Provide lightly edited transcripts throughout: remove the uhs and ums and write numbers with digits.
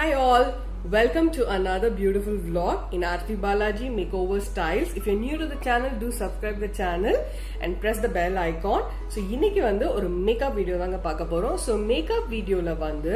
Hi all, welcome to another beautiful vlog in Aarti Balaji Makeover Styles. If you're new to the channel, do subscribe the channel and press the bell icon. So இன்னைக்கு வந்து ஒரு makeup video தாங்க பார்க்க போறோம். So makeup வீடியோல வந்து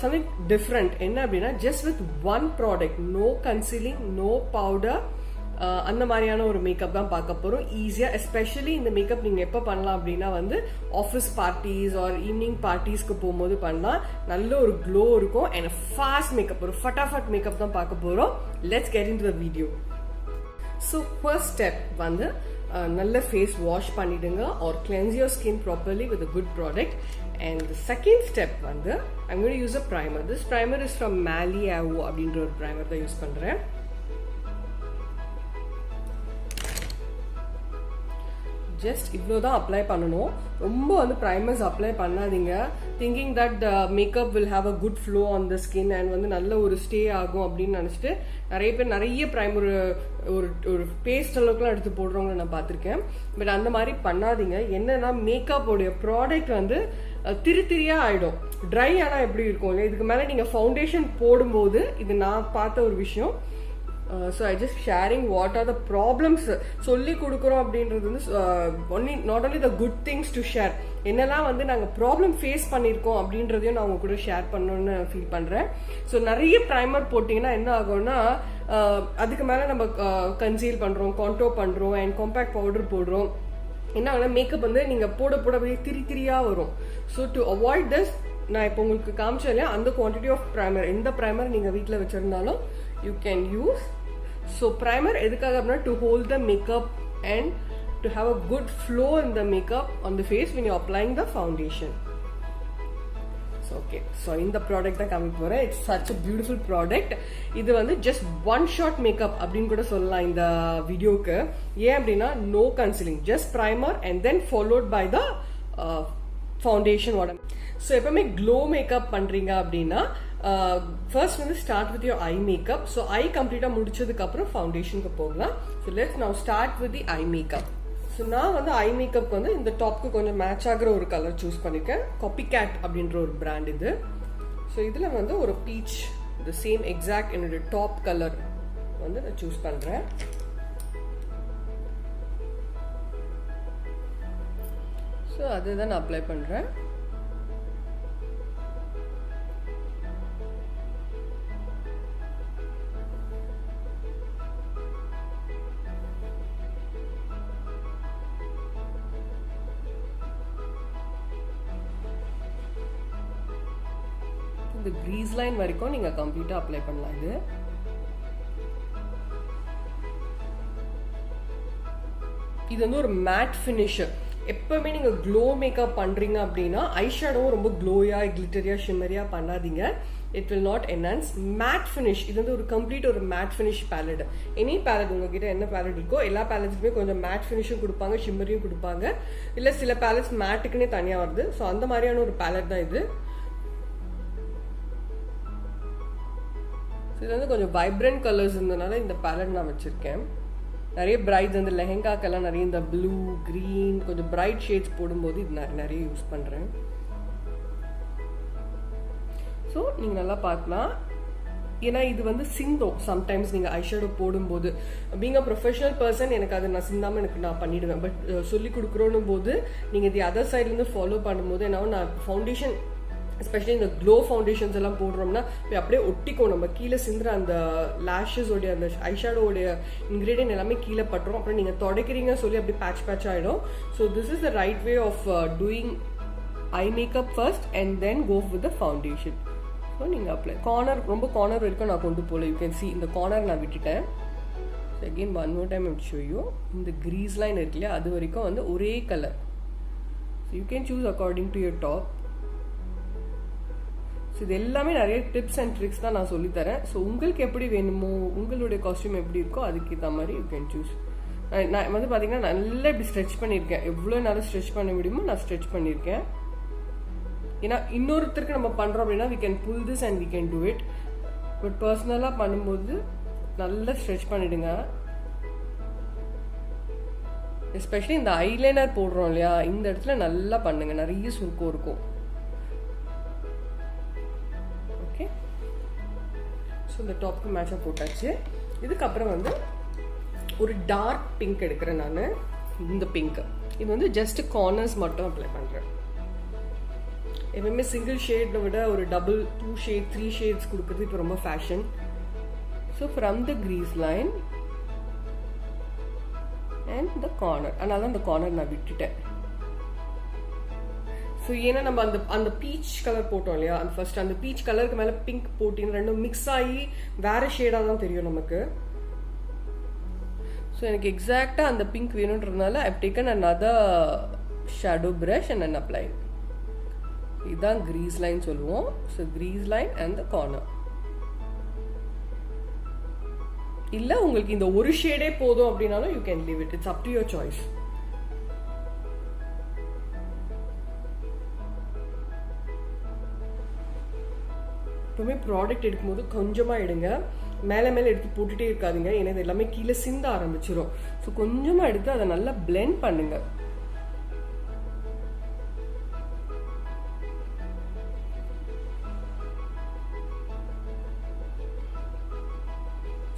something different என்ன அப்படின்னா just with one product, no concealing, no powder, அந்த மாதிரியான ஒரு மேக்கப் தான் பார்க்க போறோம். ஈஸியா எஸ்பெஷலி இந்த மேக்கப் நீங்க எப்ப பண்ணலாம் அப்படின்னா வந்து ஆஃபீஸ் பார்ட்டிஸ் ஆர் ஈவினிங் பார்ட்டிஸ்க்கு போகும்போது பண்ணலாம். நல்ல ஒரு க்ளோ இருக்கும் அண்ட் ஃபாஸ்ட் மேக்கப், ஒரு ஃபட்டாஃபட் மேக்கப் தான் பார்க்க போறோம். Let's get into the video. So first step வந்து நல்ல ஃபேஸ் வாஷ் பண்ணிடுங்க or cleanse your skin properly with a good product. And the second step வந்து I'm going to use a primer. This primer is from மேலியாவோ அப்படின்ற ஒரு primer தான் use பண்றேன். Just இவ்வளோதான் அப்ளை பண்ணணும். ரொம்ப வந்து ப்ரைமர்ஸ் அப்ளை பண்ணாதீங்க thinking that the makeup will have a good flow on the skin and வந்து நல்ல ஒரு ஸ்டே ஆகும் அப்படின்னு நினச்சிட்டு நிறைய பேர் நிறைய ப்ரைமர் ஒரு பேஸ்ட் அளவுக்குலாம் எடுத்து போடுறவங்க நான் பார்த்துருக்கேன். பட் அந்த மாதிரி பண்ணாதீங்க. என்னன்னா மேக்கப்போடைய ப்ராடக்ட் வந்து திரியா ஆயிடும். ட்ரை ஆனால் எப்படி இருக்கும் இல்லை, இதுக்கு மேலே நீங்கள் ஃபவுண்டேஷன் போடும்போது இது நான் பார்த்த ஒரு விஷயம். So I just sharing what are the problems சொல்லி கொடுக்குறோம் அப்படின்றது வந்து not only the good things to share, என்னெல்லாம் வந்து நாங்கள் ப்ராப்ளம் ஃபேஸ் பண்ணியிருக்கோம் அப்படின்றதையும் நான் உங்க கூட ஷேர் பண்ணணும்னு ஃபீல் பண்ணுறேன். ஸோ நிறைய ப்ரைமர் போட்டிங்கன்னா என்ன ஆகும்னா அதுக்கு மேலே நம்ம கன்சீல் பண்ணுறோம், கான்டோர் பண்ணுறோம் அண்ட் காம்பேக்ட் பவுடர் போடுறோம். என்ன ஆகுனா மேக்கப் வந்து நீங்கள் போட அப்படியே திரியாக வரும். ஸோ டு அவாய்ட் திஸ் நான் இப்போ உங்களுக்கு காமிச்சேன் இல்லையா, அந்த குவான்டிட்டி ஆஃப் ப்ரைமர், எந்த ப்ரைமர் நீங்கள் வீட்டில் வச்சுருந்தாலும் you can use. So primer எதுக்காக அப்படின்னா to hold the makeup and to have a good flow in the makeup on the face when you're applying the foundation. So okay, so இந்த product தான் காமிக்க போறேன். It's such a beautiful product. இது வந்து just one shot makeup அப்படின்னு கூட சொல்லலாம் இந்த வீடியோக்கு. ஏன் அப்படின்னா no concealing, just primer and then followed by the foundation. So எப்பவுமே க்ளோ மேக்கப் பண்றீங்க அப்படின்னா ஃபர்ஸ்ட் வந்து start with your eye makeup. So I கம்ப்ளீட்டாக முடிச்சதுக்கு அப்புறம் ஃபவுண்டேஷனுக்கு போகலாம். So let's now start with the eye makeup. So நான் வந்து ஐ மேக்கப் வந்து இந்த டாப்க்கு கொஞ்சம் மேட்ச் ஆகிற ஒரு கலர் சூஸ் பண்ணிருக்கேன். காப்பி கேட் அப்படின்ற ஒரு பிராண்ட் இது. ஸோ இதில் வந்து ஒரு பீச், த சேம் எக்ஸாக்ட் என்னோட டாப் கலர் வந்து நான் சூஸ் பண்ணுறேன். ஸோ அதுதான் நான் அப்ளை பண்ணுறேன். இந்த கிரீஸ் லைன் வரைக்கும் நீங்க கம்ப்ளீட்டா அப்ளை பண்ணலாம். இது வந்து ஒரு மேட் ஃபினிஷர். எப்பவுமே நீங்க க்ளோ மேக்கப் பண்றீங்க அப்படின்னா ஐ ஷேடோவும் ரொம்ப க்ளோயா கிளிட்டரியா ஷிம்மரியா பண்ணாதீங்க. It will not enhance. Matte finish, இது வந்து ஒரு கம்ப்ளீட் ஒரு matte finish palette. Any palette உங்ககிட்ட என்ன பேலட் இருக்கோ எல்லா பேலட்ஸுமே கொஞ்சம் மேட் ஃபினிஷும் கொடுப்பாங்க, ஷிம்மரியும் கொடுப்பாங்க. இல்ல சில பேலட்ஸ் மேட்டுக்குன்னே தனியா வருது. ஸோ அந்த மாதிரியான ஒரு பேலட் தான் இது. இது வந்து கொஞ்சம் வைப்ரண்ட் கலர்ஸ் இருந்ததுனால இந்த பேலட் நான் வச்சிருக்கேன். நிறைய பிரைட்ஸ் அந்த லெஹெங்காக்கெல்லாம் நிறைய இந்த ப்ளூ, கிரீன், கொஞ்சம் பிரைட் ஷேட்ஸ் போடும்போது இது நிறைய யூஸ் பண்றேன். ஸோ நீங்க நல்லா பார்க்கலாம். ஏன்னா இது வந்து சிந்தும் சம்டைம்ஸ் நீங்க ஐஷேடோ போடும்போது. பீங் அ ப்ரொஃபஷனல் பர்சன் எனக்கு அது நான் சிந்தாம நான் பண்ணிடுவேன். பட் சொல்லி கொடுக்குறோன்னு போது நீங்க இது அதர் சைட்ல இருந்து ஃபாலோ பண்ணும்போது என்ன நான் ஃபவுண்டேஷன் எஸ்பெஷலி இந்த க்ளோ ஃபவுண்டேஷன்ஸ் எல்லாம் போடுறோம்னா அப்படியே ஒட்டிக்கும். நம்ம கீழே சிந்துற அந்த லேஷஸோடைய அந்த ஐஷேடோடைய இன்கிரீடியன்ட் எல்லாமே கீழே பட்டுரும். அப்புறம் நீங்கள் தொடக்கிறீங்க சொல்லி அப்படி பேட்ச் ஆகிடும். So this is the right way of doing eye makeup first and then go with the foundation. So நீங்கள் அப்ளை ரொம்ப கார்னர் வரைக்கும் நான் கொண்டு போகல. யூ கேன் சி இந்த கார்னர் நான் விட்டுட்டேன். Again one more time show you. இந்த கிரீஸ் லைன் இருக்கு இல்லையா, அது வரைக்கும் வந்து ஒரே colour. You can choose according to your top. இது எல்லாமே நிறைய டிப்ஸ் அண்ட் ட்ரிக்ஸ் தான் நான் சொல்லித்தரேன். ஸோ உங்களுக்கு எப்படி வேணுமோ, உங்களுடைய காஸ்டியூம் எப்படி இருக்கோ அதுக்கு ஏற்ற மாதிரி யூ கேன் சூஸ். நான் வந்து பார்த்தீங்கன்னா நல்லா இப்படி ஸ்ட்ரெச் பண்ணியிருக்கேன். எவ்வளோ நேரம் ஸ்ட்ரெச் பண்ண முடியுமோ நான் ஸ்ட்ரெச் பண்ணியிருக்கேன். ஏன்னா இன்னொருத்தருக்கு நம்ம பண்ணுறோம் அப்படின்னா we can pull this and we can do it. But பர்சனலாக பண்ணும்போது நல்லா ஸ்ட்ரெச் பண்ணிடுங்க. எஸ்பெஷலி இந்த ஐலைனர் போடுறோம் இல்லையா, இந்த இடத்துல நல்லா பண்ணுங்க, நிறைய சுருக்கம் இருக்கும். இந்த டாப்க்கு மேட்சாக போட்டாச்சு. இதுக்கப்புறம் வந்து ஒரு டார்க் பிங்க் எடுக்கிறேன் நான். இந்த பிங்க் இது வந்து ஜஸ்ட் கார்னர்ஸ் மட்டும் அப்ளை பண்ணுறேன். எப்பவுமே சிங்கிள் ஷேடை விட ஒரு டபுள் 2 ஷேட் 3 ஷேட்ஸ் கொடுக்குறது இப்போ ரொம்ப fashion. So from the crease line and the corner, அதனால அந்த கார்னர் நான் விட்டுட்டேன். ஸோ ஏன்னா நம்ம அந்த பீச் கலர் போட்டோம் இல்லையா, அந்த ஃபர்ஸ்ட் அந்த பீச் கலருக்கு மேலே பிங்க் போட்டின்னு ரெண்டும் மிக்ஸ் ஆகி வேற ஷேடாக தான் தெரியும் நமக்கு. ஸோ எனக்கு எக்ஸாக்டாக அந்த பிங்க் வேணுன்றதுனால I've taken another shadow brush and then apply. இதுதான் grease line சொல்லுவோம். So grease line and the corner. இல்லை உங்களுக்கு இந்த ஒரு ஷேடே போதும் அப்படின்னாலும் you can leave it. It's up to your choice. எப்பவுமே ப்ராடக்ட் எடுக்கும்போது கொஞ்சமாக எடுங்க, மேலே மேலே எடுத்து போட்டுகிட்டே இருக்காதுங்க, ஏன்னா இது எல்லாமே கீழே சிந்த ஆரம்பிச்சிடும். ஸோ கொஞ்சமாக எடுத்து அதை நல்லா பிளெண்ட் பண்ணுங்க.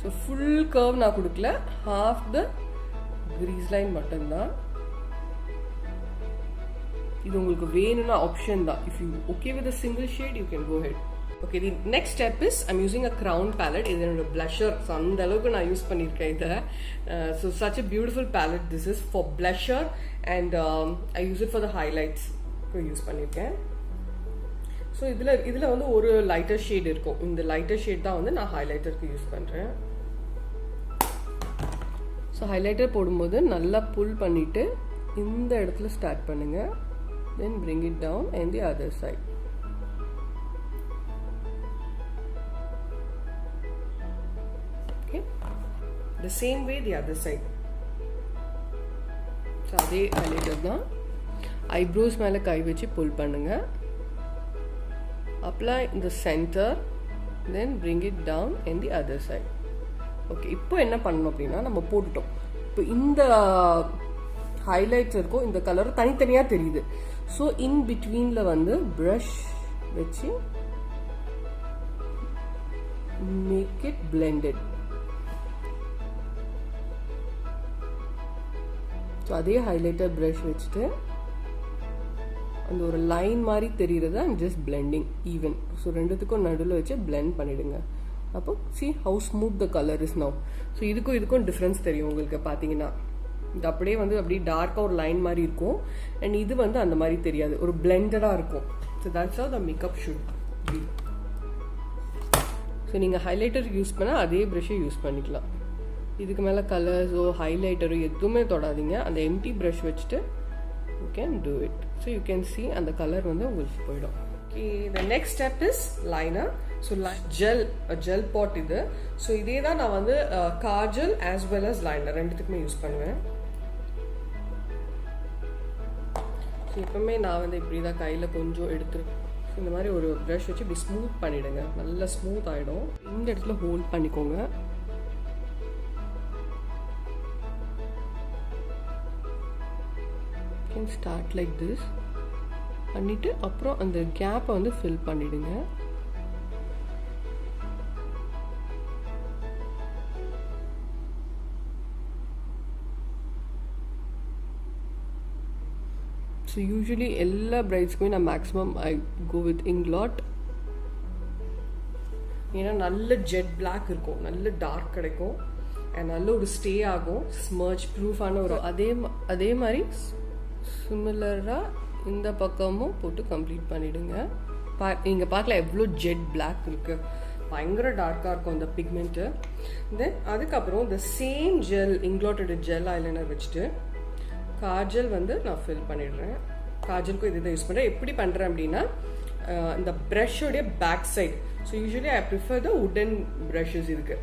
ஸோ ஃபுல் கர்வ் நான் கொடுக்கல, ஹாஃப் த கிரீஸ் லைன் மட்டும்தான். இது உங்களுக்கு வேணும்னா ஆப்ஷன் தான். If you okay with a single shade you can go ahead. Okay, the next step is I'm using a crown palette. இது என்னோட blusher. ஸோ அந்த அளவுக்கு நான் யூஸ் பண்ணியிருக்கேன் இதை. So such a beautiful palette this is for blusher and I use it for the highlights use பண்ணியிருக்கேன். So இதில் வந்து ஒரு லைட்டர் ஷேட் இருக்கும். இந்த லைட்டர் ஷேட் தான் வந்து நான் ஹைலைட்டருக்கு யூஸ் பண்ணுறேன். ஸோ ஹைலைட்டர் போடும்போது நல்லா புல் பண்ணிவிட்டு இந்த இடத்துல ஸ்டார்ட் பண்ணுங்கள். தென் bring it down and the other side. The same way the other side. So அதே ஹைலைட்டர் தான். ஐப்ரோஸ் மேலே கை வச்சு புல் பண்ணுங்க. Apply in the center, then bring it down in the other side. Okay, இப்போ என்ன பண்ணணும் அப்படின்னா நம்ம போட்டுட்டோம். இப்போ இந்த ஹைலைட்ஸ் இருக்கும், இந்த கலர் தனித்தனியாக தெரியுது. ஸோ இன் பிட்வீனில் வந்து ப்ரஷ் வச்சு மேக் இட் பிளெண்டட். ஸோ அதே ஹைலைட்டர் ப்ரஷ் வச்சுட்டு அந்த ஒரு லைன் மாதிரி தெரியுறத ஜஸ்ட் பிளெண்டிங் ஈவன். ஸோ ரெண்டுத்துக்கும் நடுவில் வச்சு பிளெண்ட் பண்ணிவிடுங்க. அப்போ see how smooth the color is now. So இதுக்கும் டிஃப்ரென்ஸ் தெரியும் உங்களுக்கு பார்த்தீங்கன்னா. இது அப்படியே வந்து அப்படியே டார்க்காக ஒரு லைன் மாதிரி இருக்கும், அண்ட் இது வந்து அந்த மாதிரி தெரியாது, ஒரு பிளெண்டடாக இருக்கும். So that's how the makeup should be. So நீங்கள் ஹைலைட்டர் யூஸ் பண்ணால் அதே ப்ரஷ்ஷை யூஸ் பண்ணிக்கலாம். இதுக்கு மேலே கலர்ஸோ ஹைலைட்டரோ எதுவுமே தொடாதீங்க. அந்த எம்டி ப்ரஷ் வச்சுட்டு you can do it. So you can see அந்த கலர் வந்து உங்களுக்கு போயிடும். Okay, the next step is liner. So gel pot இது. ஸோ இதே தான் நான் வந்து kajal as well as liner ரெண்டுத்துக்குமே யூஸ் பண்ணுவேன். ஸோ எப்பவுமே நான் வந்து இப்படி தான் கையில் கொஞ்சம் எடுத்துருக்கேன். இந்த மாதிரி ஒரு ப்ரஷ் வச்சு இப்படி ஸ்மூத் பண்ணிவிடுங்க, நல்லா ஸ்மூத் ஆகிடும். இந்த இடத்துல ஹோல்ட் பண்ணிக்கோங்க. can start like this பண்ணிட்டு அப்புறம் அந்த கேப்பை வந்து ஃபில் பண்ணிடுங்க. ஸோ யூஸ்வலி எல்லா பிரைட்ஸ்க்குமே நான் மேக்ஸிமம் ஐ கோ வித் இங்க்லாட். ஏன்னா நல்ல ஜெட் பிளாக் இருக்கும், நல்ல டார்க் கிடைக்கும், அண்ட் நல்ல ஒரு ஸ்டே ஆகும், ஸ்மர்ச் ப்ரூஃபான ஒரு அதே மாதிரி சிமிலராக இந்த பக்கமும் போட்டு கம்ப்ளீட் பண்ணிவிடுங்க. நீங்கள் பார்க்கல எவ்வளோ ஜெட் பிளாக் இருக்குது, பயங்கர டார்க்காக இருக்கும் அந்த பிக்மெண்ட்டு. தென் அதுக்கப்புறம் இந்த சேம் ஜெல் இங்க்லாட்டோட ஜெல் ஐலைனர் வச்சுட்டு காஜல் வந்து நான் ஃபில் பண்ணிடுறேன். காஜலுக்கும் இது தான் யூஸ் பண்ணுறேன். எப்படி பண்ணுறேன் அப்படின்னா இந்த ப்ரஷ்ஷோடைய back side. So usually I prefer the wooden brushes இதுக்கு.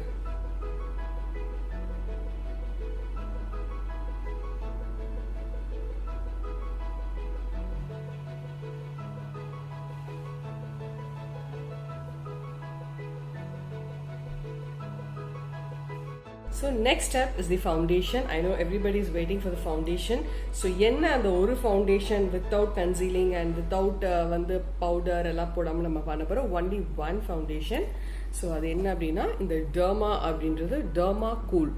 So next step is the foundation. I know everybody is waiting for the foundation. So என்ன அந்த ஒரு foundation without concealing and without வந்து powder எல்லாம் போடாம நம்ம பண்ண போறோம். Only one foundation. So அது என்ன அப்படின்னா இந்த Derma அப்படின்றது Derma Cool.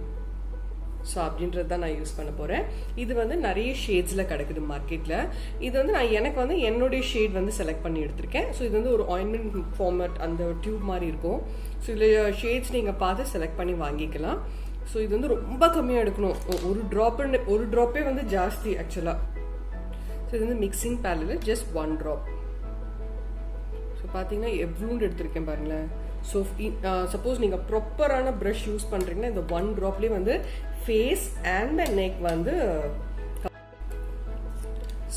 ஸோ அப்படின்றது தான் நான் யூஸ் பண்ண போகிறேன். இது வந்து நிறைய ஷேட்ஸில் கிடைக்குது மார்க்கெட்டில். இது வந்து எனக்கு வந்து என்னுடைய ஷேட் வந்து செலக்ட் பண்ணி எடுத்திருக்கேன். ஸோ இது வந்து ஒரு ஆயின்மெண்ட் ஃபார்மேட் அந்த டியூப் மாதிரி இருக்கும். ஸோ இதில் ஷேட்ஸ் நீங்கள் பார்த்து செலக்ட் பண்ணி வாங்கிக்கலாம். ஸோ இது வந்து ரொம்ப கம்மியாக எடுக்கணும். ஒரு ட்ராப்பே வந்து ஜாஸ்தி ஆக்சுவலாக. ஸோ இது வந்து மிக்சிங் பேலில் ஜஸ்ட் 1 ட்ராப். ஸோ பார்த்தீங்கன்னா எவ்வளோண்டு எடுத்திருக்கேன் பாருங்களேன். ஸோ சப்போஸ் நீங்கள் ப்ராப்பரான ப்ரஷ் யூஸ் பண்ணுறீங்கன்னா இந்த 1 ட்ராப்லேயே வந்து ஃபேஸ் அண்ட் நெக் வந்து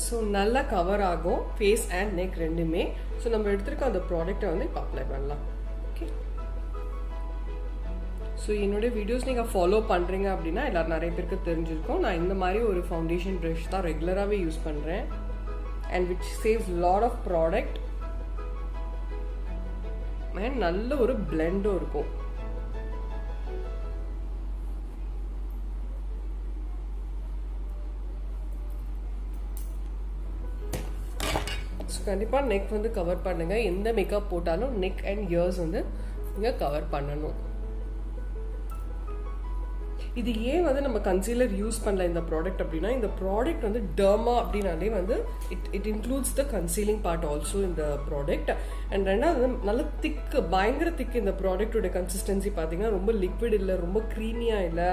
ஸோ நல்லா கவர் ஆகும், ஃபேஸ் அண்ட் நெக் ரெண்டுமே. ஸோ நம்ம எடுத்துருக்க அந்த ப்ராடக்டை வந்து இப்போ அப்ளை பண்ணலாம். ஓகே, ஸோ என்னுடைய வீடியோஸ் நீங்கள் ஃபாலோ பண்ணுறீங்க அப்படின்னா எல்லோரும் நிறைய பேருக்கு தெரிஞ்சிருக்கும். நான் இந்த மாதிரி ஒரு ஃபவுண்டேஷன் ப்ரஷ் தான் ரெகுலராகவே யூஸ் பண்ணுறேன். And which saves lot of product and நல்ல ஒரு பிளெண்டும் இருக்கும். கண்டிப்பாக நெக் வந்து கவர் பண்ணுங்கள். எந்த மேக்கப் போட்டாலும் நெக் அண்ட் இயர்ஸ் வந்து நீங்கள் கவர் பண்ணணும். இது ஏன் வந்து நம்ம கன்சீலர் யூஸ் பண்ணல இந்த ப்ராடக்ட் அப்படின்னா, இந்த ப்ராடக்ட் வந்து டர்மா அப்படின்னாலே வந்து it includes the concealing part also இந்த ப்ராடக்ட். அண்ட் ரெண்டாவது நல்ல திக்கு, பயங்கர திக்கு. இந்த ப்ராடக்டோட கன்சிஸ்டன்சி பார்த்தீங்கன்னா ரொம்ப லிக்விட் இல்லை, ரொம்ப க்ரீமியாக இல்லை,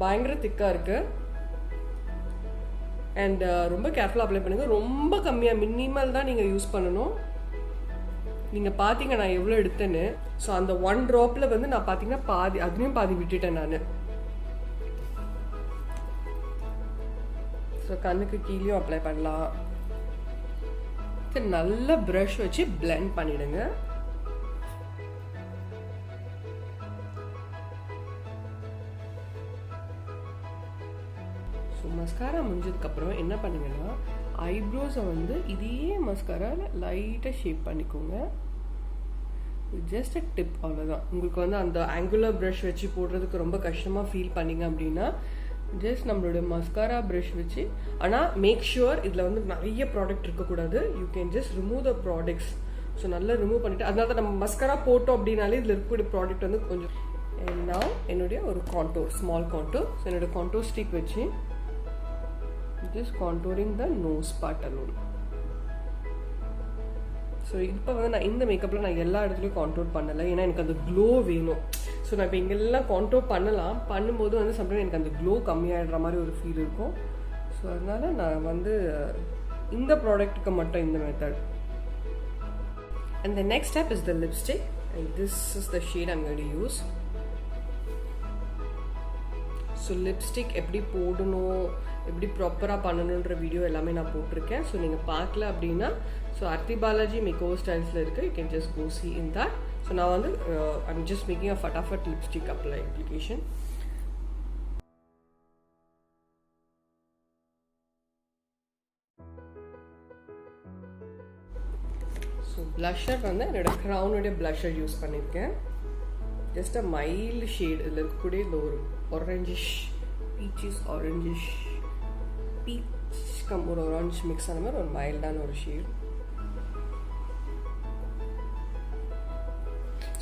பயங்கர திக்காக இருக்குது. அண்ட் ரொம்ப கேர்ஃபுல்லாக அப்ளை பண்ணுங்க. ரொம்ப கம்மியாக மினிமல் தான் நீங்கள் யூஸ் பண்ணணும். நீங்கள் பார்த்தீங்க நான் எவ்வளோ எடுத்தேன்னு. ஸோ அந்த 1 ட்ராப்பில் வந்து நான் பார்த்தீங்கன்னா பாதி, அதுலேயும் பாதி விட்டுட்டேன் நான். ஸோ கண்ணுக்கு கீழேயும் அப்ளை பண்ணலாம். நல்ல ப்ரஷ் வச்சு பிளெண்ட் பண்ணிடுங்க. ஸோ மஸ்காரா முடிஞ்சதுக்கப்புறம் என்ன பண்ணுங்கன்னா ஐப்ரோஸை வந்து இதே மஸ்காராவில் லைட்டாக ஷேப் பண்ணிக்கோங்க. ஜஸ்ட் அ டிப், அவ்வளோதான். உங்களுக்கு வந்து அந்த ஆங்குலர் ப்ரஷ் வச்சு போடுறதுக்கு ரொம்ப கஷ்டமாக ஃபீல் பண்ணிங்க அப்படின்னா ஜஸ்ட் நம்மளுடைய மஸ்காரா ப்ரஷ் வச்சு, ஆனால் மேக் ஷுர் இதில் வந்து நிறைய ப்ராடக்ட் இருக்கக்கூடாது. You can just remove the products. So நல்லா ரிமூவ் பண்ணிவிட்டு, அதனால தான் நம்ம மஸ்காரா போட்டோம் அப்படின்னாலே இதில் இருக்கக்கூடிய ப்ராடக்ட் வந்து கொஞ்சம். நான் என்னுடைய ஒரு கான்டோர், ஸ்மால் கான்டோர். ஸோ என்னுடைய கான்டோர் ஸ்டிக் வச்சு just contouring the nose part alone. So இப்போ வந்து நான் இந்த மேக்கப்பில் நான் எல்லா இடத்துலையும் கான்டோர் பண்ணலை, ஏன்னா எனக்கு அந்த க்ளோ வேணும். ஸோ நான் இப்போ இங்கெல்லாம் கான்டோர் பண்ணலாம், பண்ணும்போது வந்து சம்டைம் எனக்கு அந்த க்ளோ கம்மியாகிடுற மாதிரி ஒரு ஃபீல் இருக்கும். ஸோ அதனால் நான் வந்து இந்த ப்ராடக்ட்டுக்கு மட்டும் இந்த method. And the next step is the lipstick. And this is the shade I'm going to use. So lipstick எப்படி போடணும், எப்படி ப்ராப்பராக பண்ணணுன்ற வீடியோ எல்லாமே நான் போட்டிருக்கேன். ஸோ நீங்கள் பார்க்கல அப்படின்னா ஸோ ஆர்த்தி பாலாஜி மேக்கோவர் ஸ்டைல்ஸில் இருக்குது. You can just go see in that. So நான் வந்து ஐம் ஜஸ்ட் மேக்கிங் அ ஃபட்டாஃபட் லிப்ஸ்டிக் அப்ளிகேஷன். ஸோ ப்ளஷர் வந்து என்னோட க்ரௌனுடைய ப்ளஷர் யூஸ் பண்ணியிருக்கேன். Just a mild shade. இதில் இருக்கக்கூடிய இந்த ஒரு ஆரஞ்சிஷ், ஆரஞ்சிஷ் பீச் ஒரு ஆரஞ்ச் மிக்ஸ் ஆன மாதிரி ஒரு மைல்டான ஒரு ஷேட்.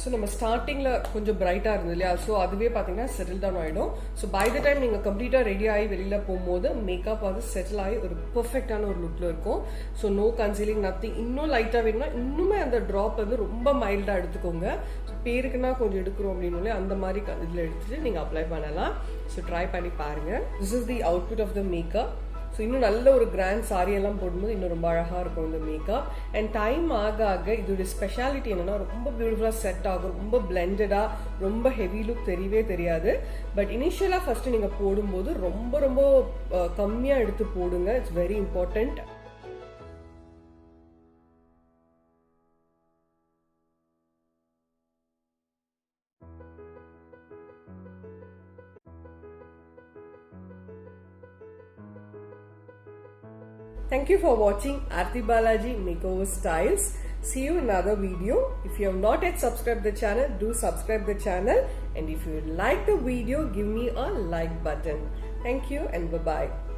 ஸோ நம்ம ஸ்டார்டிங்கில் கொஞ்சம் பிரைட்டாக இருந்தது இல்லையா, ஸோ அதுவே பார்த்தீங்கன்னா செட்டில் டவுன் ஆகிடும். ஸோ பை த டைம் நீங்கள் கம்ப்ளீட்டாக ரெடி ஆகி வெளியில் போகும்போது மேக்கப் வந்து செட்டில் ஆகி ஒரு பர்ஃபெக்டான ஒரு லுக்கில் இருக்கும். So no concealing, nothing. இன்னும் லைட்டாக வேணும்னா இன்னுமே அந்த ட்ராப் வந்து ரொம்ப மைல்டாக எடுத்துக்கோங்க. ஸோ பேருக்குன்னா கொஞ்சம் எடுக்கிறோம் அப்படின்னு அந்த மாதிரி இதில் எடுத்துகிட்டு நீங்கள் அப்ளை பண்ணலாம். ஸோ ட்ரை பண்ணி பாருங்கள். This is the output of the makeup. So இன்னும் நல்ல ஒரு கிராண்ட் சாரி எல்லாம் போடும்போது இன்னும் ரொம்ப அழகாக இருக்கும் இந்த மேக்கப். அண்ட் டைம் ஆக ஆக இதோட ஸ்பெஷாலிட்டி என்னன்னா ரொம்ப பியூட்டிஃபுல்லாக செட் ஆகும், ரொம்ப பிளெண்டடாக, ரொம்ப ஹெவி லுக் தெரியவே தெரியாது. பட் இனிஷியலாக ஃபர்ஸ்ட் நீங்கள் போடும்போது ரொம்ப ரொம்ப கம்மியாக எடுத்து போடுங்க. It's very important. Thank you for watching Aarti Balaji Makeover Styles. See you in another video. If you have not yet subscribed the channel, do subscribe the channel. And if you like the video, give me a like button. Thank you and bye-bye.